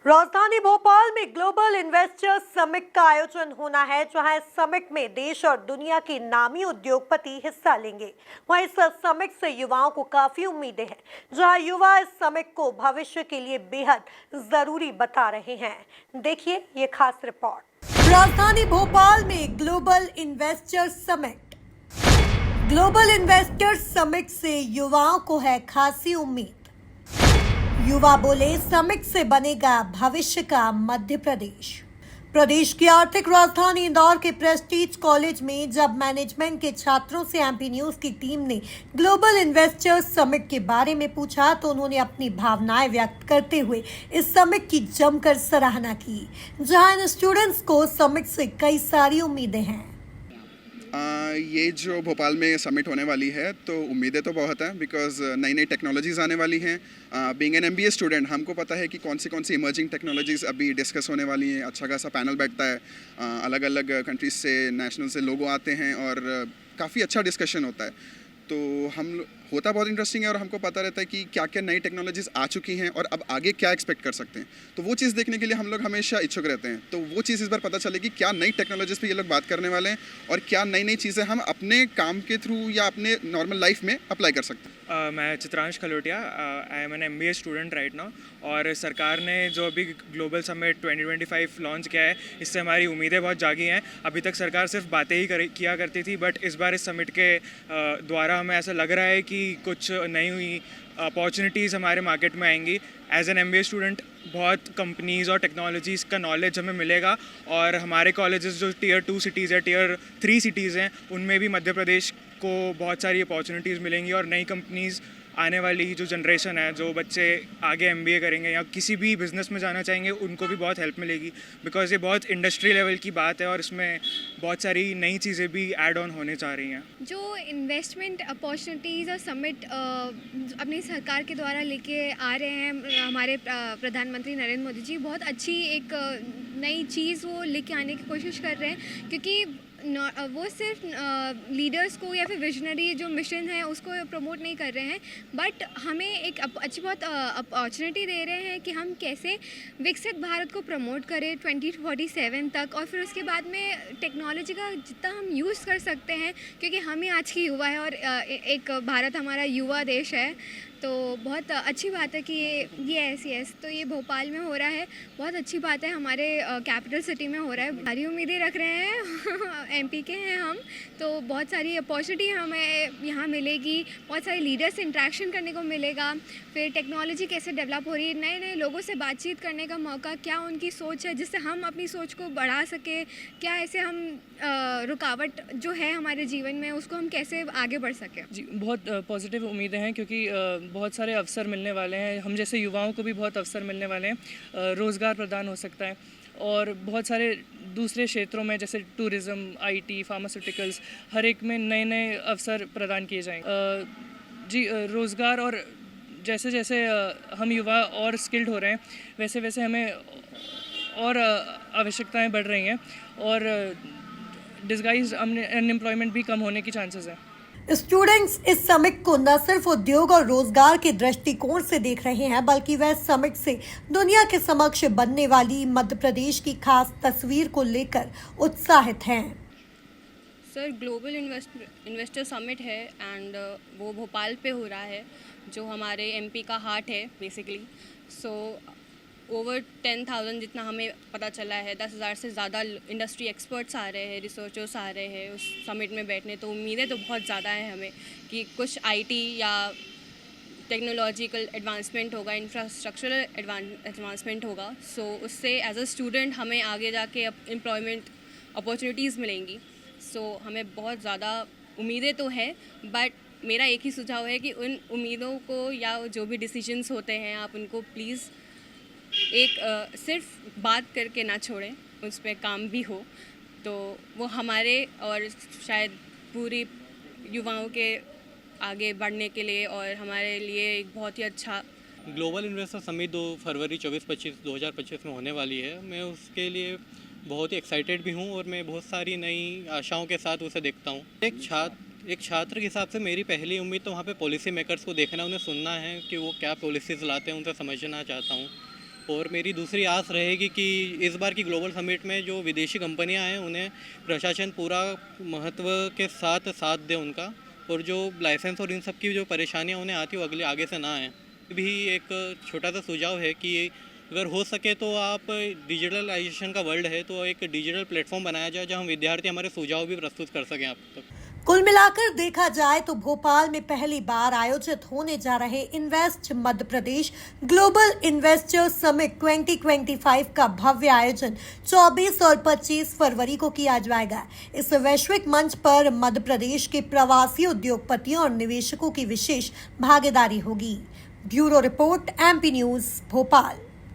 राजधानी भोपाल में global investors summit का आयोजन होना है, जहां इस समिट में देश और दुनिया के नामी उद्योगपति हिस्सा लेंगे। वहीं इस समिट से युवाओं को काफी उम्मीदें हैं, जहां युवा इस समिट को भविष्य के लिए बेहद जरूरी बता रहे हैं। देखिए ये खास रिपोर्ट। राजधानी भोपाल में global investors summit. Global investors summit से युवाओं को है खासी उम्मीद। युवा बोले, समिट से बनेगा भविष्य का मध्य प्रदेश। प्रदेश की आर्थिक राजधानी इंदौर के प्रेस्टीज कॉलेज में जब मैनेजमेंट के छात्रों से एमपी न्यूज की टीम ने ग्लोबल इन्वेस्टर्स समिट के बारे में पूछा, तो उन्होंने अपनी भावनाएं व्यक्त करते हुए इस समिट की जमकर सराहना की, जहां इन स्टूडेंट्स को समिट से कई सारी उम्मीदें हैं। ये जो भोपाल में समिट होने वाली है, तो उम्मीदें तो बहुत हैं, बिकॉज नई नई टेक्नोलॉजीज़ आने वाली हैं। बीइंग एन एमबीए स्टूडेंट हमको पता है कि कौन सी इमर्जिंग टेक्नोलॉजीज़ अभी डिस्कस होने वाली हैं। अच्छा खासा पैनल बैठता है, अलग अलग कंट्रीज से, नेशनल से लोग आते हैं और काफ़ी अच्छा डिस्कशन होता है। तो होता बहुत इंटरेस्टिंग है और हमको पता रहता है कि क्या क्या नई टेक्नोलॉजीज़ आ चुकी हैं और अब आगे क्या एक्सपेक्ट कर सकते हैं। तो वो चीज़ देखने के लिए हम लोग हमेशा इच्छुक रहते हैं। तो वो चीज़ इस बार पता चलेगी क्या नई टेक्नोलॉजीज़ पे ये लोग बात करने वाले हैं और क्या नई नई चीज़ें हम अपने काम के थ्रू या अपने नॉर्मल लाइफ में अप्लाई कर सकते हैं। मैं Chitransh Khalotia, I am an MBA student right now. और सरकार ने जो अभी ग्लोबल समिट 2025 लॉन्च किया है, इससे हमारी उम्मीदें बहुत जागी हैं। अभी तक सरकार सिर्फ बातें ही किया करती थी, बट इस बार इस समिट के द्वारा हमें ऐसा लग रहा है कि कुछ नई हुई अपॉर्चुनिटीज़ हमारे मार्केट में आएंगी। एज एन MBA स्टूडेंट बहुत कंपनीज़ और टेक्नोलॉजीज़ का नॉलेज हमें मिलेगा, और हमारे कॉलेजेस जो Tier 2 सिटीज़ है, Tier 3 सिटीज़ हैं, उनमें भी मध्य प्रदेश को बहुत सारी अपॉर्चुनिटीज़ मिलेंगी। और नई कंपनीज़, आने वाली जो जनरेशन है, जो बच्चे आगे MBA करेंगे या किसी भी बिज़नेस में जाना चाहेंगे, उनको भी बहुत हेल्प मिलेगी, बिकॉज़ ये बहुत इंडस्ट्री लेवल की बात है और इसमें बहुत सारी नई चीज़ें भी ऐड ऑन होने जा रही हैं। जो इन्वेस्टमेंट अपॉर्चुनिटीज़ और समिट अपनी सरकार के द्वारा लेके आ रहे हैं हमारे प्रधानमंत्री नरेंद्र मोदी जी, बहुत अच्छी एक नई चीज़ वो लेके आने की कोशिश कर रहे हैं, क्योंकि वो सिर्फ लीडर्स को या फिर विजनरी जो मिशन है उसको प्रमोट नहीं कर रहे हैं, बट हमें एक अच्छी बहुत अपॉर्चुनिटी दे रहे हैं कि हम कैसे विकसित भारत को प्रमोट करें 2047 तक, और फिर उसके बाद में टेक्नोलॉजी का जितना हम यूज़ कर सकते हैं, क्योंकि हम ही आज की युवा है और एक भारत हमारा युवा देश है। तो बहुत अच्छी बात है कि ये तो ये भोपाल में हो रहा है, बहुत अच्छी बात है, हमारे कैपिटल सिटी में हो रहा है। सारी उम्मीदें रख रहे हैं MP के हैं हम, तो बहुत सारी अपॉर्चुनिटी हमें यहाँ मिलेगी, बहुत सारे लीडर्स से इंटरेक्शन करने को मिलेगा, फिर टेक्नोलॉजी कैसे डेवलप हो रही है, नए नए लोगों से बातचीत करने का मौका, क्या उनकी सोच है जिससे हम अपनी सोच को बढ़ा सके, क्या ऐसे हम रुकावट जो है हमारे जीवन में उसको हम कैसे आगे बढ़ सकें। जी, बहुत पॉजिटिव उम्मीदें हैं, क्योंकि बहुत सारे अवसर मिलने वाले हैं। हम जैसे युवाओं को भी बहुत अवसर मिलने वाले हैं, रोज़गार प्रदान हो सकता है, और बहुत सारे दूसरे क्षेत्रों में जैसे टूरिज़्म, IT, फार्मास्यूटिकल्स, हर एक में नए नए अवसर प्रदान किए जाएंगे। जी, रोज़गार, और जैसे जैसे हम युवा और स्किल्ड हो रहे हैं, वैसे वैसे हमें और आवश्यकताएं बढ़ रही हैं, और डिस्गाइज अनएम्प्लॉयमेंट भी कम होने की चांसेस हैं। स्टूडेंट्स इस समिट को न सिर्फ उद्योग और रोजगार के दृष्टिकोण से देख रहे हैं, बल्कि वह समिट से दुनिया के समक्ष बनने वाली मध्य प्रदेश की खास तस्वीर को लेकर उत्साहित हैं। सर, ग्लोबल इन्वेस्टर समिट है एंड वो भोपाल पे हो रहा है, जो हमारे MP का हार्ट है बेसिकली। सो ओवर 10,000 जितना हमें पता चला है, 10,000 से ज़्यादा इंडस्ट्री एक्सपर्ट्स आ रहे हैं, रिसर्चर्स आ रहे हैं उस समिट में बैठने। तो उम्मीदें तो बहुत ज़्यादा है हमें कि कुछ IT या टेक्नोलॉजिकल एडवांसमेंट होगा, इंफ्रास्ट्रक्चरल एडवांसमेंट होगा। सो उससे एज अ स्टूडेंट हमें आगे जाके एम्प्लॉयमेंट अपॉर्चुनिटीज़ मिलेंगी। सो हमें बहुत ज़्यादा उम्मीदें तो है, बट मेरा एक ही सुझाव है कि उन उम्मीदों को या जो भी डिसीजंस होते हैं, आप उनको प्लीज़ एक सिर्फ बात करके ना छोड़ें, उस पर काम भी हो, तो वो हमारे और शायद पूरी युवाओं के आगे बढ़ने के लिए और हमारे लिए एक बहुत ही अच्छा। ग्लोबल इन्वेस्टर समिट 2 फरवरी 2025 में होने वाली है। मैं उसके लिए बहुत ही एक्साइटेड भी हूँ और मैं बहुत सारी नई आशाओं के साथ उसे देखता हूँ। एक छात्र के हिसाब से मेरी पहली उम्मीद तो वहाँ पे पॉलिसी मेकर्स को देखना, उन्हें सुनना है कि वो क्या पॉलिसीज़ लाते हैं, उनसे समझना चाहता हूँ। और मेरी दूसरी आस रहेगी कि इस बार की ग्लोबल समिट में जो विदेशी कंपनियां हैं उन्हें प्रशासन पूरा महत्व के साथ साथ दे उनका, और जो लाइसेंस और इन सब की जो परेशानियां उन्हें आती हो आगे से ना आएँ। भी एक छोटा सा सुझाव है कि अगर हो सके तो आप डिजिटलाइजेशन का वर्ल्ड है तो एक डिजिटल प्लेटफॉर्म बनाया जाए जहां विद्यार्थी हमारे सुझाव भी प्रस्तुत कर सकें आप तक। कुल मिलाकर देखा जाए तो भोपाल में पहली बार आयोजित होने जा रहे invest Madhya Pradesh global investor summit 2025 का भव्य आयोजन 24 और 25 फरवरी को किया जाएगा। इस वैश्विक मंच पर मध्य प्रदेश के प्रवासी उद्योगपतियों और निवेशकों की विशेष भागीदारी होगी। Bureau report, MP news, Bhopal.